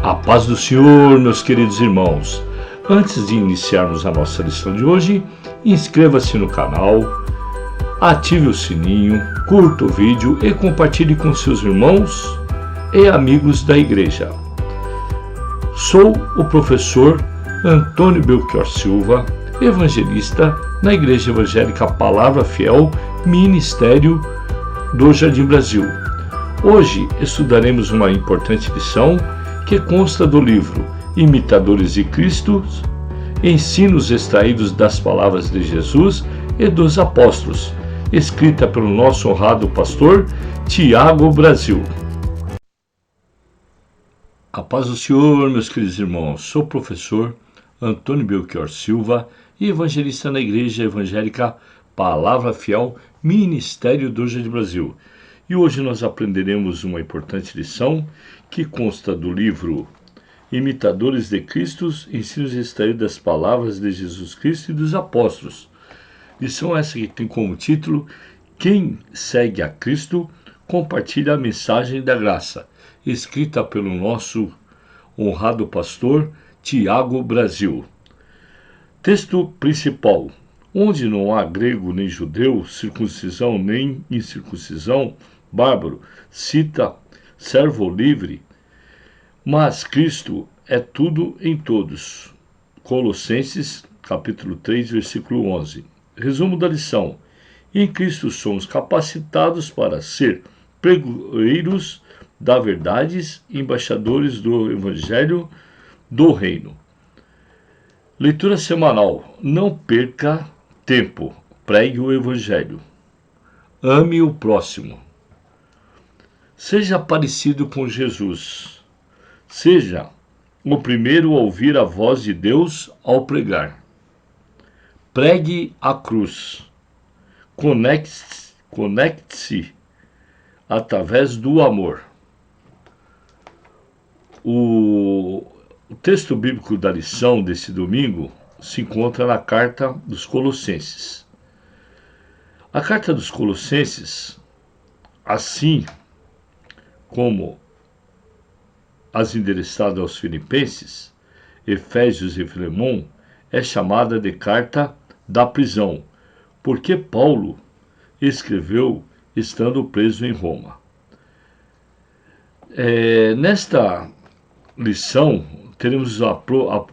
A paz do Senhor, meus queridos irmãos. Antes de iniciarmos a nossa lição de hoje, inscreva-se no canal, ative o sininho, curta o vídeo e compartilhe com seus irmãos e amigos da igreja. Sou o professor Antônio Belchior Silva, evangelista na Igreja Evangélica Palavra Fiel, Ministério do Jardim Brasil. Hoje estudaremos uma importante lição que consta do livro Imitadores de Cristo, ensinos extraídos das palavras de Jesus e dos apóstolos, escrita pelo nosso honrado pastor Tiago Brasil. A paz do Senhor, meus queridos irmãos. Sou o professor Antônio Belchior Silva e evangelista na Igreja Evangélica Palavra Fiel, Ministério do Jardim Brasil. E hoje nós aprenderemos uma importante lição que consta do livro Imitadores de Cristo, ensinos extraídos das palavras de Jesus Cristo e dos apóstolos. Lição essa que tem como título: Quem segue a Cristo compartilha a mensagem da graça, escrita pelo nosso honrado pastor Tiago Brasil. Texto principal: onde não há grego nem judeu, circuncisão nem incircuncisão, bárbaro, cita, servo ou livre, mas Cristo é tudo em todos. Colossenses, capítulo 3, versículo 11. Resumo da lição: em Cristo somos capacitados para ser pregoeiros da verdade, embaixadores do Evangelho do Reino. Leitura semanal: não perca tempo, pregue o Evangelho. Ame o próximo. Seja parecido com Jesus. Seja o primeiro a ouvir a voz de Deus ao pregar. Pregue a cruz. Conecte-se através do amor. O texto bíblico da lição desse domingo se encontra na carta dos Colossenses. A carta dos Colossenses, assim como as endereçadas aos Filipenses, Efésios e Filemon, é chamada de carta da prisão, porque Paulo escreveu estando preso em Roma. Nesta lição, teremos a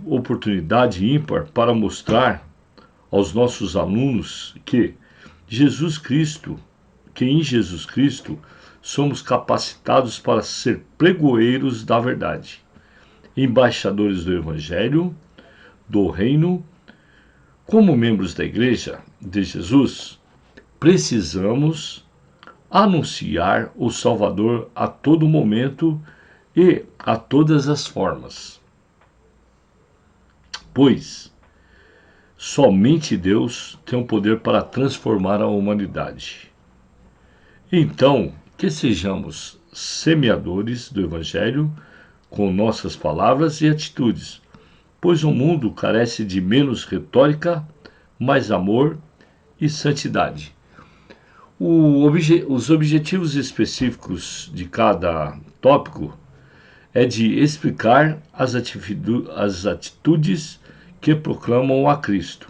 oportunidade ímpar para mostrar aos nossos alunos que em Jesus Cristo somos capacitados para ser pregoeiros da verdade, embaixadores do Evangelho, do Reino. Como membros da Igreja de Jesus, precisamos anunciar o Salvador a todo momento e a todas as formas, pois somente Deus tem o poder para transformar a humanidade. Então, que sejamos semeadores do Evangelho com nossas palavras e atitudes, pois o mundo carece de menos retórica, mais amor e santidade. Os objetivos específicos de cada tópico é de explicar as atitudes que proclamam a Cristo,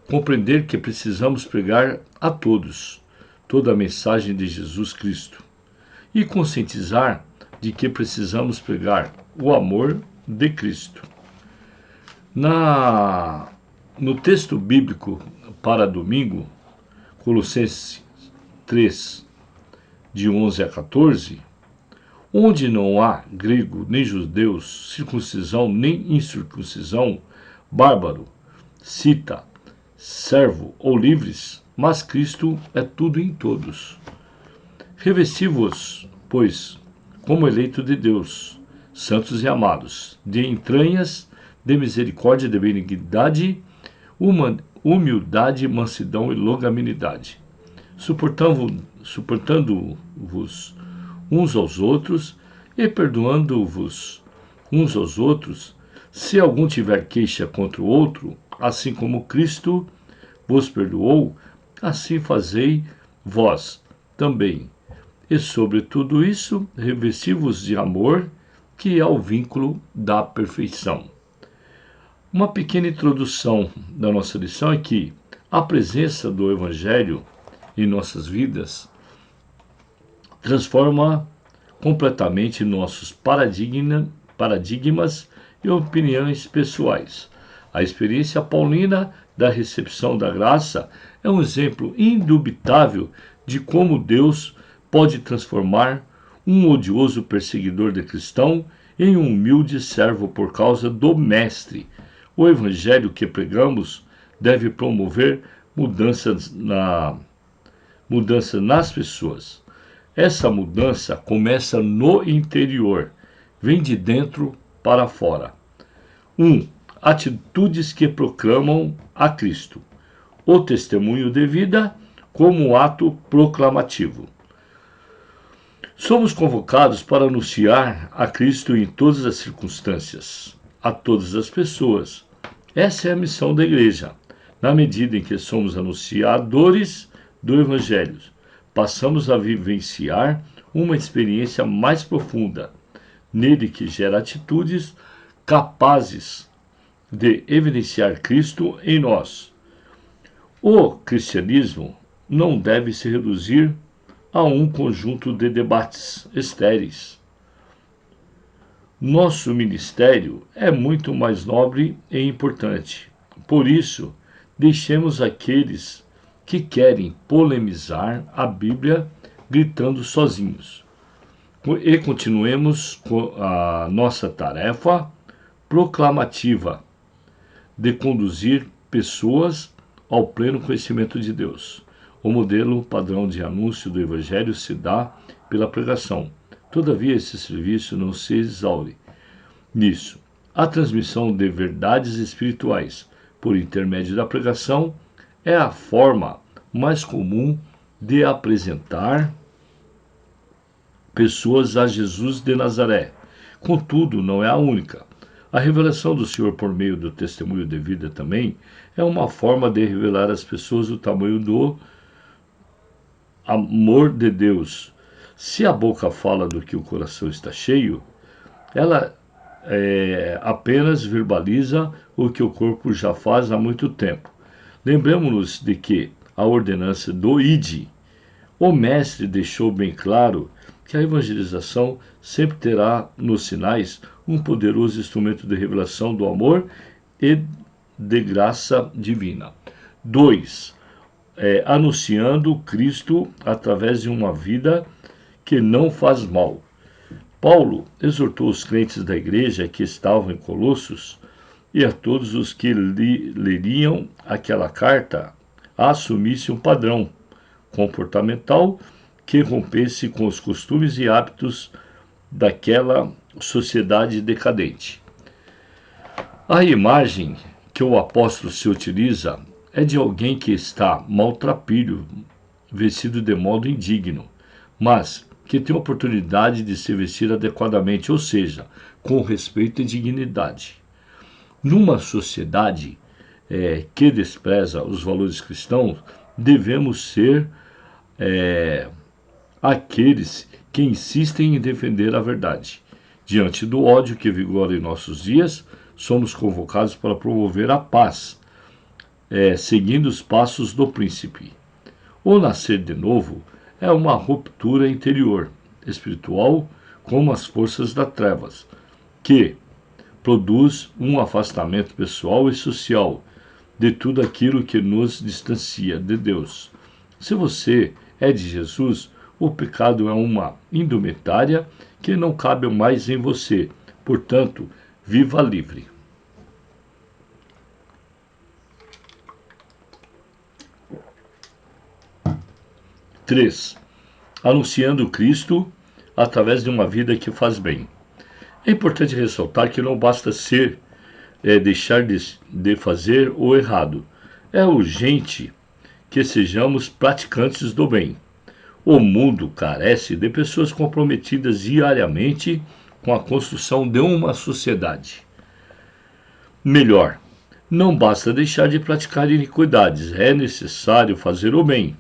compreender que precisamos pregar a todos toda a mensagem de Jesus Cristo e conscientizar de que precisamos pregar o amor de Cristo. No texto bíblico para domingo, Colossenses 3, de 11 a 14, onde não há grego nem judeu, circuncisão nem incircuncisão, bárbaro, cita, servo ou livres, mas Cristo é tudo em todos. Revesti-vos, pois, como eleito de Deus, santos e amados, de entranhas, de misericórdia, de benignidade, humildade, mansidão e longanimidade, suportando-vos uns aos outros e perdoando-vos uns aos outros, se algum tiver queixa contra o outro, assim como Cristo vos perdoou, assim fazei vós também. E sobre tudo isso, revesti-vos de amor, que é o vínculo da perfeição. Uma pequena introdução da nossa lição é que a presença do Evangelho em nossas vidas transforma completamente nossos paradigmas e opiniões pessoais. A experiência paulina da recepção da graça é um exemplo indubitável de como Deus pode transformar um odioso perseguidor de cristão em um humilde servo por causa do Mestre. O evangelho que pregamos deve promover mudança nas pessoas. Essa mudança começa no interior, vem de dentro para fora. 1. Atitudes que proclamam a Cristo. O testemunho de vida como ato proclamativo. Somos convocados para anunciar a Cristo em todas as circunstâncias, a todas as pessoas. Essa é a missão da igreja. Na medida em que somos anunciadores do Evangelho, passamos a vivenciar uma experiência mais profunda, nele que gera atitudes capazes de evidenciar Cristo em nós. O cristianismo não deve se reduzir a um conjunto de debates estéreis. Nosso ministério é muito mais nobre e importante. Por isso, deixemos aqueles que querem polemizar a Bíblia gritando sozinhos. E continuemos com a nossa tarefa proclamativa de conduzir pessoas ao pleno conhecimento de Deus. O modelo padrão de anúncio do Evangelho se dá pela pregação. Todavia, esse serviço não se exaure nisso. A transmissão de verdades espirituais por intermédio da pregação é a forma mais comum de apresentar pessoas a Jesus de Nazaré. Contudo, não é a única. A revelação do Senhor por meio do testemunho de vida também é uma forma de revelar às pessoas o tamanho do amor de Deus. Se a boca fala do que o coração está cheio, ela apenas verbaliza o que o corpo já faz há muito tempo. Lembremos-nos de que a ordenança do Ide, o Mestre deixou bem claro que a evangelização sempre terá nos sinais um poderoso instrumento de revelação do amor e de graça divina. 2. Anunciando Cristo através de uma vida que não faz mal. Paulo exortou os crentes da igreja que estavam em Colossos e a todos os que leriam aquela carta a assumisse um padrão comportamental que rompesse com os costumes e hábitos daquela sociedade decadente. A imagem que o apóstolo se utiliza é de alguém que está maltrapilho, vestido de modo indigno, mas que tem a oportunidade de se vestir adequadamente, ou seja, com respeito e dignidade. Numa sociedade que despreza os valores cristãos, devemos ser aqueles que insistem em defender a verdade. Diante do ódio que vigora em nossos dias, somos convocados para promover a paz, seguindo os passos do príncipe. O nascer de novo é uma ruptura interior, espiritual, com as forças das trevas, que produz um afastamento pessoal e social de tudo aquilo que nos distancia de Deus. Se você é de Jesus, o pecado é uma indumentária que não cabe mais em você. Portanto, viva livre. 3. Anunciando Cristo através de uma vida que faz bem. É importante ressaltar que não basta deixar de fazer o errado. É urgente que sejamos praticantes do bem. O mundo carece de pessoas comprometidas diariamente com a construção de uma sociedade melhor. Não basta deixar de praticar iniquidades, é necessário fazer o bem.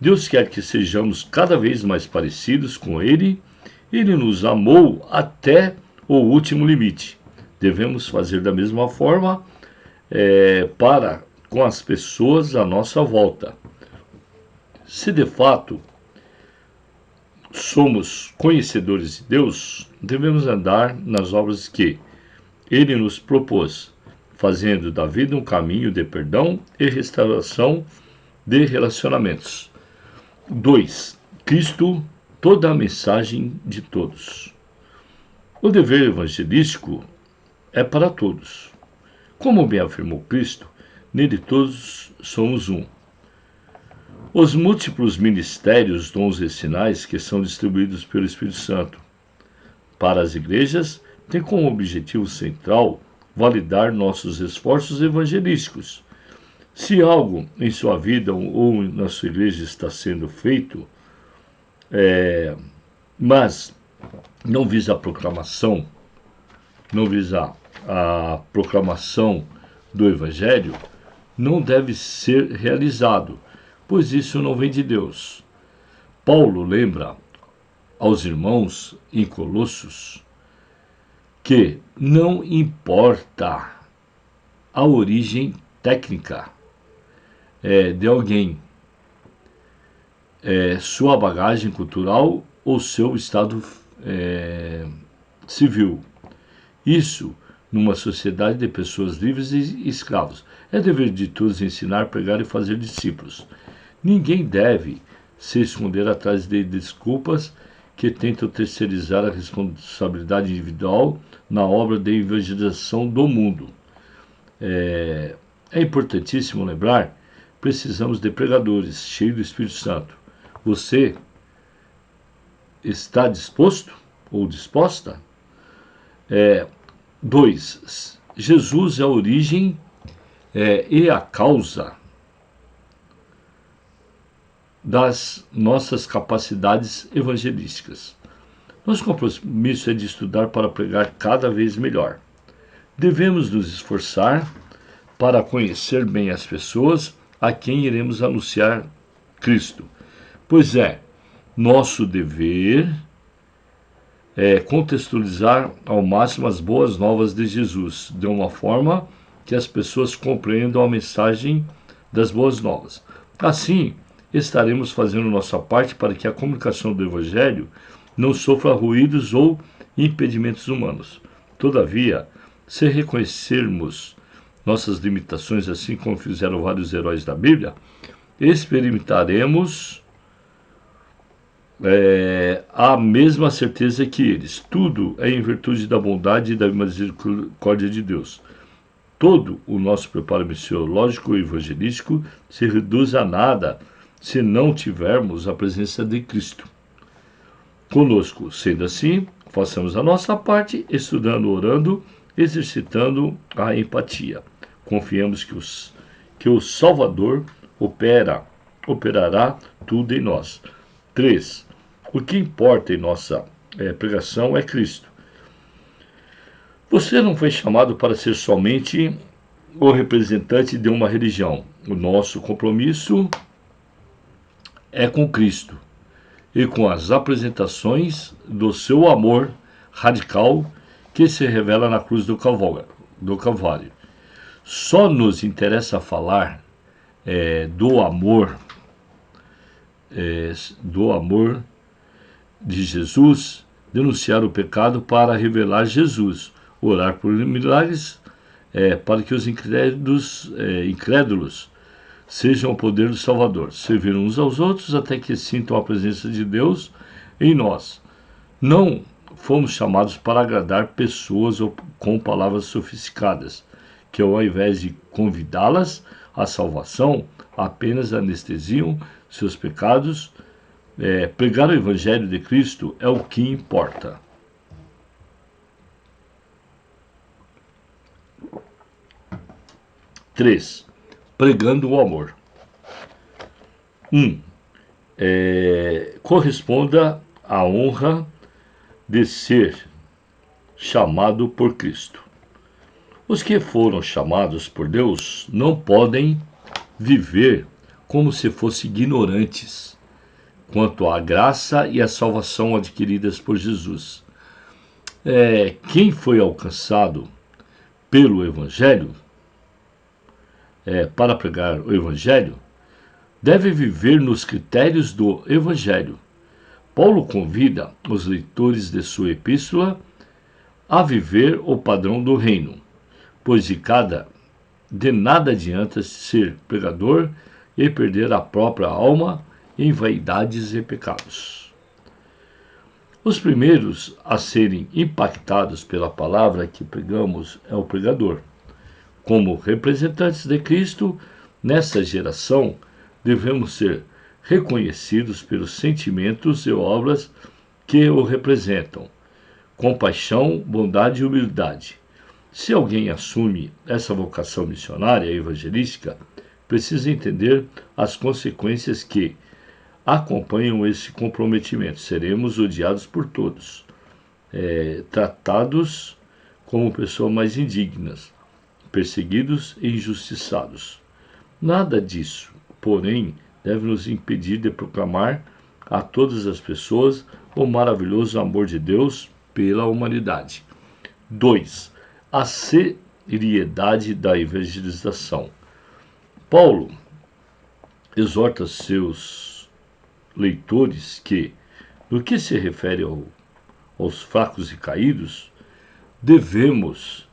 Deus quer que sejamos cada vez mais parecidos com Ele. Ele nos amou até o último limite. Devemos fazer da mesma forma para com as pessoas à nossa volta. Se de fato somos conhecedores de Deus, devemos andar nas obras que Ele nos propôs, fazendo da vida um caminho de perdão e restauração de relacionamentos. 2. Cristo, toda a mensagem de todos. O dever evangelístico é para todos. Como bem afirmou Cristo, nele todos somos um. Os múltiplos ministérios, dons e sinais que são distribuídos pelo Espírito Santo para as igrejas têm como objetivo central validar nossos esforços evangelísticos. Se algo em sua vida ou na sua igreja está sendo feito, mas não visa a proclamação do Evangelho, não deve ser realizado, pois isso não vem de Deus. Paulo lembra aos irmãos em Colossos que não importa a origem técnica de alguém, sua bagagem cultural ou seu estado civil. Isso, numa sociedade de pessoas livres e escravos. É dever de todos ensinar, pregar e fazer discípulos. Ninguém deve se esconder atrás de desculpas que tentam terceirizar a responsabilidade individual na obra de evangelização do mundo. É importantíssimo lembrar, precisamos de pregadores cheios do Espírito Santo. Você está disposto ou disposta? 2. Jesus é a origem e a causa das nossas capacidades evangelísticas. Nosso compromisso é de estudar para pregar cada vez melhor. Devemos nos esforçar para conhecer bem as pessoas a quem iremos anunciar Cristo, pois é nosso dever contextualizar ao máximo as boas novas de Jesus, de uma forma que as pessoas compreendam a mensagem das boas novas. Assim, estaremos fazendo nossa parte para que a comunicação do Evangelho não sofra ruídos ou impedimentos humanos. Todavia, se reconhecermos nossas limitações, assim como fizeram vários heróis da Bíblia, experimentaremos a mesma certeza que eles. Tudo é em virtude da bondade e da misericórdia de Deus. Todo o nosso preparo missiológico e evangelístico se reduz a nada se não tivermos a presença de Cristo conosco. Sendo assim, façamos a nossa parte, estudando, orando, exercitando a empatia. Confiemos que o Salvador operará tudo em nós. 3. O que importa em nossa pregação é Cristo. Você não foi chamado para ser somente o representante de uma religião. O nosso compromisso é com Cristo e com as apresentações do seu amor radical que se revela na cruz do Calvário. Só nos interessa falar do amor de Jesus, denunciar o pecado para revelar Jesus, orar por milagres para que os incrédulos sejam o poder do Salvador, servir uns aos outros até que sintam a presença de Deus em nós. Não fomos chamados para agradar pessoas com palavras sofisticadas, que ao invés de convidá-las à salvação, apenas anestesiam seus pecados. Pregar o Evangelho de Cristo é o que importa. Três. Pregando o amor. 1. Corresponda à honra de ser chamado por Cristo. Os que foram chamados por Deus não podem viver como se fossem ignorantes quanto à graça e à salvação adquiridas por Jesus. Quem foi alcançado pelo Evangelho, para pregar o Evangelho, deve viver nos critérios do Evangelho. Paulo convida os leitores de sua epístola a viver o padrão do reino, pois de nada adianta ser pregador e perder a própria alma em vaidades e pecados. Os primeiros a serem impactados pela palavra que pregamos é o pregador. Como representantes de Cristo, nessa geração, devemos ser reconhecidos pelos sentimentos e obras que o representam: compaixão, bondade e humildade. Se alguém assume essa vocação missionária e evangelística, precisa entender as consequências que acompanham esse comprometimento. Seremos odiados por todos, tratados como pessoas mais indignas, perseguidos e injustiçados. Nada disso, porém, deve nos impedir de proclamar a todas as pessoas o maravilhoso amor de Deus pela humanidade. 2. A seriedade da evangelização. Paulo exorta seus leitores que, no que se refere aos fracos e caídos, devemos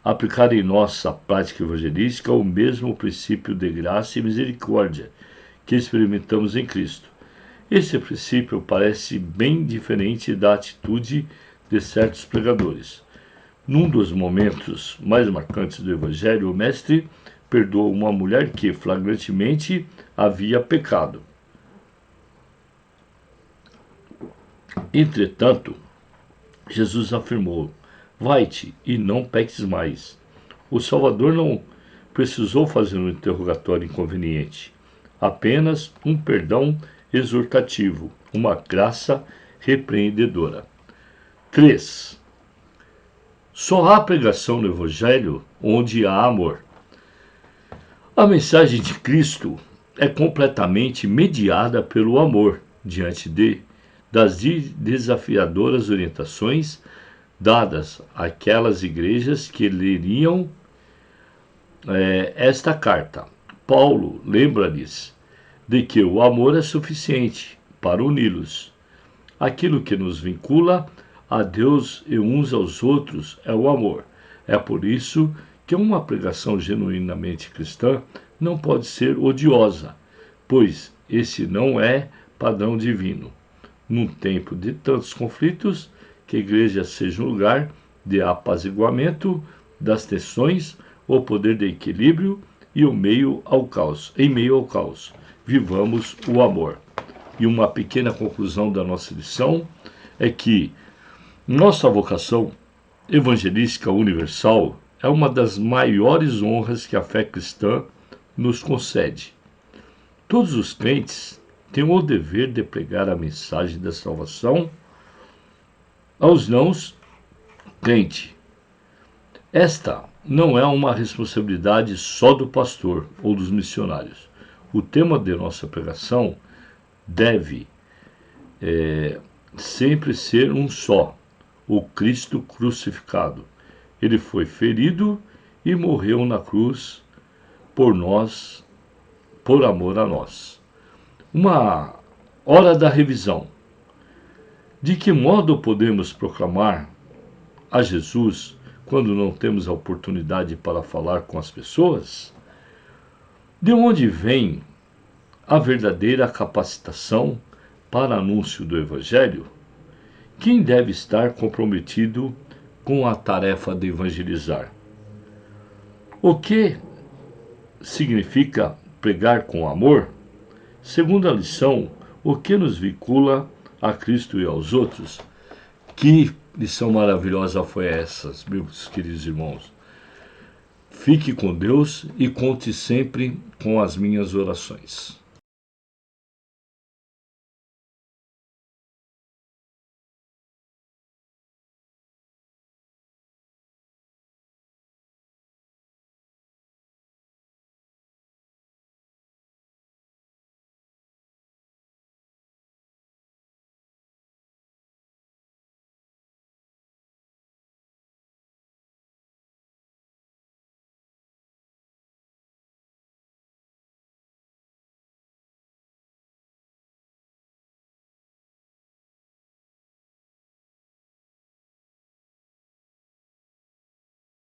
aplicar em nossa prática evangelística o mesmo princípio de graça e misericórdia que experimentamos em Cristo. Esse princípio parece bem diferente da atitude de certos pregadores. Num dos momentos mais marcantes do Evangelho, o mestre perdoou uma mulher que flagrantemente havia pecado. Entretanto, Jesus afirmou: vai-te e não peques mais. O Salvador não precisou fazer um interrogatório inconveniente, apenas um perdão exortativo, uma graça repreendedora. 3. Só há pregação no Evangelho onde há amor. A mensagem de Cristo é completamente mediada pelo amor, diante das desafiadoras orientações dadas àquelas igrejas que leriam esta carta. Paulo lembra-lhes de que o amor é suficiente para uni-los. Aquilo que nos vincula a Deus e uns aos outros é o amor. É por isso que uma pregação genuinamente cristã não pode ser odiosa, pois esse não é padrão divino. Num tempo de tantos conflitos, que a igreja seja um lugar de apaziguamento das tensões, o poder de equilíbrio e em meio ao caos. Vivamos o amor. E uma pequena conclusão da nossa lição é que nossa vocação evangelística universal é uma das maiores honras que a fé cristã nos concede. Todos os crentes têm o dever de pregar a mensagem da salvação aos não crentes. Esta não é uma responsabilidade só do pastor ou dos missionários. O tema de nossa pregação deve sempre ser um só: o Cristo crucificado. Ele foi ferido e morreu na cruz por nós, por amor a nós. Uma hora da revisão. De que modo podemos proclamar a Jesus quando não temos a oportunidade para falar com as pessoas? De onde vem a verdadeira capacitação para anúncio do Evangelho? Quem deve estar comprometido com a tarefa de evangelizar? O que significa pregar com amor? Segunda lição: o que nos vincula a Cristo e aos outros? Que lição maravilhosa foi essa, meus queridos irmãos. Fique com Deus e conte sempre com as minhas orações.